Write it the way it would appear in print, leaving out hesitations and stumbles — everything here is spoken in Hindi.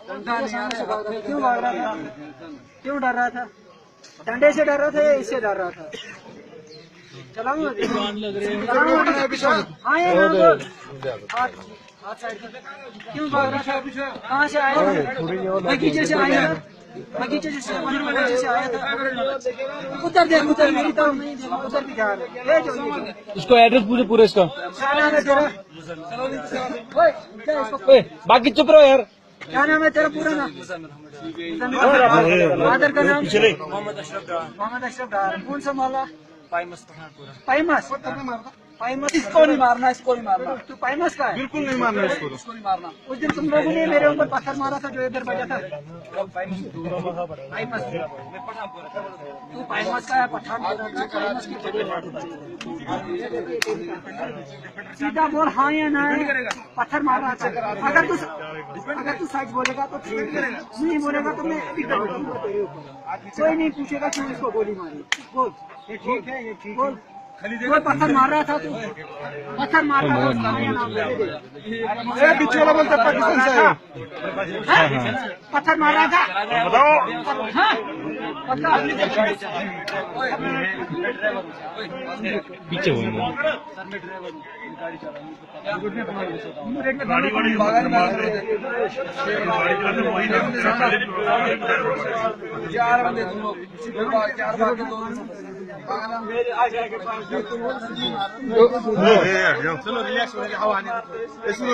क्यों भाग रहा था? क्यों डर रहा था? डंडे से डर रहा था या इससे डर रहा था? चलाऊंगा हाँ ये क्यों भाग रहा था? कहाँ से आया था? बगीचे से आया था। बगीचे से आया था। उधर देख, उधर मेरी तो नहीं, उधर भी जा रहा है। इसको एड्रेस पूछे पूरे इसका। क्या नाम है तेरा? बाकी चुप रहो यार। क्या नाम है तेरा पूरा नाम? फादर का नाम? मोहम्मद अशरफ डार। कौन सा मोहल्ला? पाइमस। पाइमस। इसको नहीं मारना, इसको नहीं मारना। तू पाइमस का है? बिल्कुल नहीं मारना इसको नहीं मारना। उस दिन तुम लोगों ने मेरे ऊपर पत्थर मारा था जो इधर बजा था। पाइमस। तू पाइमस का है, पठानकोट का। पाइमस की सीधा बोल हाँ या ना। पत्थर मार रहा था। अगर तू सच बोलेगा तो नहीं बोलेगा तो मैं कोई नहीं पूछेगा क्यों इसको गोली मारी। बोल ये ठीक है, ये ठीक बोल। कोई पत्थर मार रहा था तू? पत्थर मार रहा था? पीछे वाला बोलता पाकिस्तान से है। पत्थर मार रहा था? बताओ। पीछे चार बंदे तुम लोग, 4 बार के 2 चलो रिलैक्स हो जाओ। इसमें